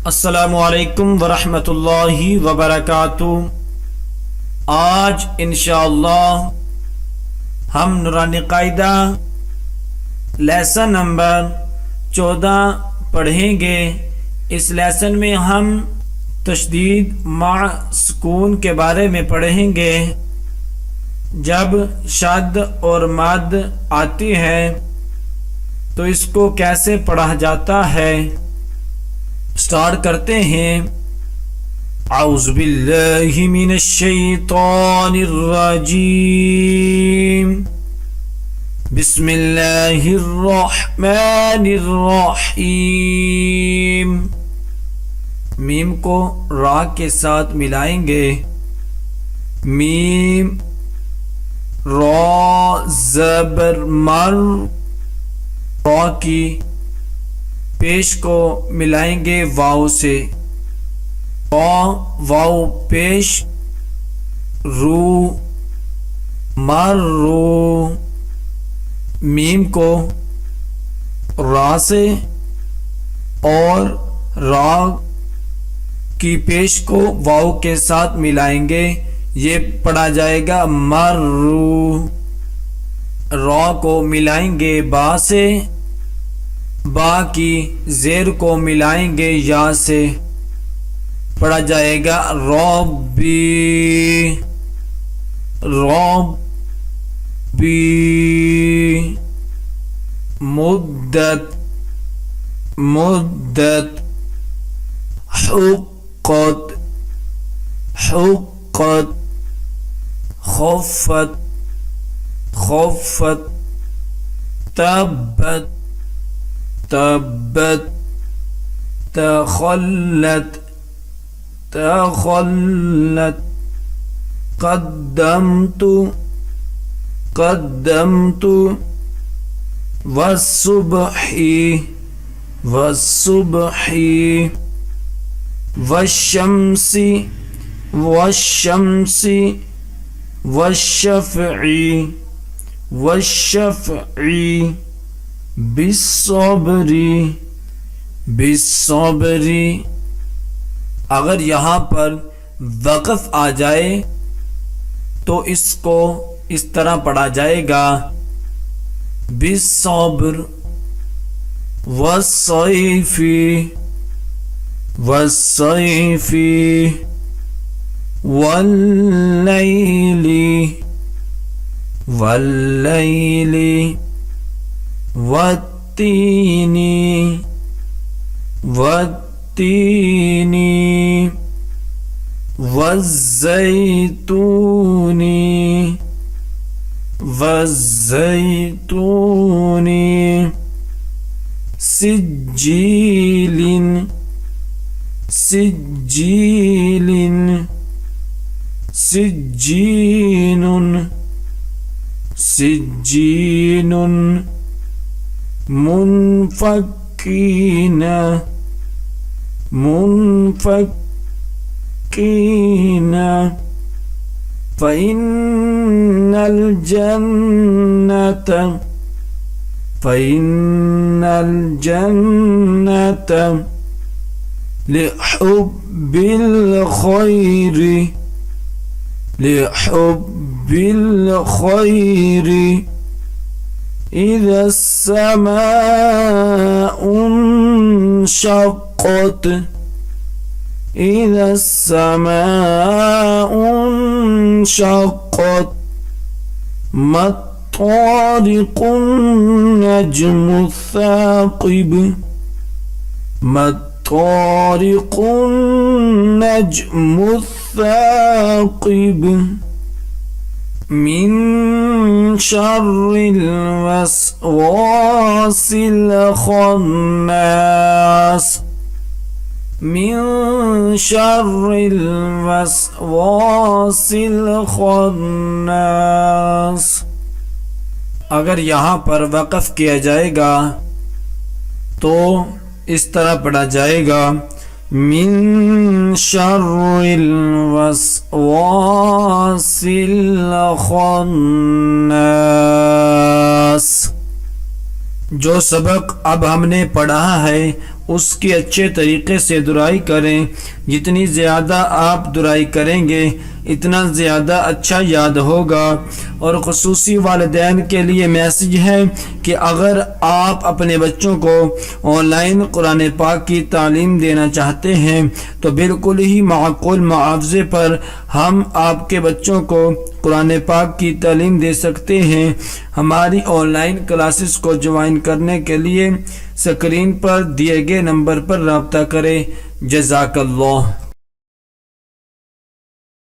السلام علیکم ورحمۃ اللہ وبرکاتہ۔ آج انشاءاللہ ہم نورانی قاعدہ لیسن نمبر 14 پڑھیں گے۔ اس لیسن میں ہم تشدید مع سکون کے بارے میں پڑھیں گے۔ جب شد اور مد آتی ہے تو اس کو کیسے پڑھا جاتا ہے، سٹارٹ کرتے ہیں۔ اعوذ باللہ من الشیطان الرجیم، بسم اللہ الرحمن الرحیم۔ میم کو را کے ساتھ ملائیں گے، میم را زبر مر، را کی پیش کو ملائیں گے واو سے، واو پیش، رو مر رو، میم کو را سے اور را کی پیش کو واو کے ساتھ ملائیں گے، یہ پڑھا جائے گا مرو۔ را کو ملائیں گے با سے، با کی زیر کو ملائیں گے یا سے، پڑھا جائے گا ربی، ربی۔ مدت، مدت۔ حقت، حقت۔ خفت، خفت۔ تبت، تبت۔ تخلت، تخلت۔ قدمت، قدمت۔ والصبح، والصبح۔ والشمس، والشمس۔ والشفع، والشفع۔ بالصبر، بالصبر۔ اگر یہاں پر وقف آ جائے تو اس کو اس طرح پڑھا جائے گا، بالصبر۔ والصیف، والصیف۔ واللیل، واللیل۔ والتین، والتین۔ والزیتون، والزیتون۔ سجیل، سجیل۔ سجین، سجین۔ منفکین، منفکین۔ فإن الجنة، فإن الجنة لحب الخير، لحب الخير۔ إذا السماء انشقت، إذا السماء انشقت۔ ما الطارق النجم الثاقب، ما الطارق النجم الثاقب۔ من شر الوسواس الخناس، من شر الوسواس الخناس۔ اگر یہاں پر وقف کیا جائے گا تو اس طرح پڑھا جائے گا، من شر الوسواس الخناس۔ جو سبق اب ہم نے پڑھا ہے اس کی اچھے طریقے سے درائی کریں. جتنی زیادہ آپ درائی کریں گے اتنا زیادہ اچھا یاد ہوگا. اور خصوصی والدین کے لیے میسج ہے کہ اگر آپ اپنے بچوں کو آن لائن قرآن پاک کی تعلیم دینا چاہتے ہیں تو بالکل ہی معقول معاوضے پر ہم آپ کے بچوں کو قرآن پاک کی تعلیم دے سکتے ہیں. ہماری آن لائن کلاسز کو جوائن کرنے کے لیے اسکرین پر دیے گئے نمبر پر رابطہ کریں. جزاک اللہ.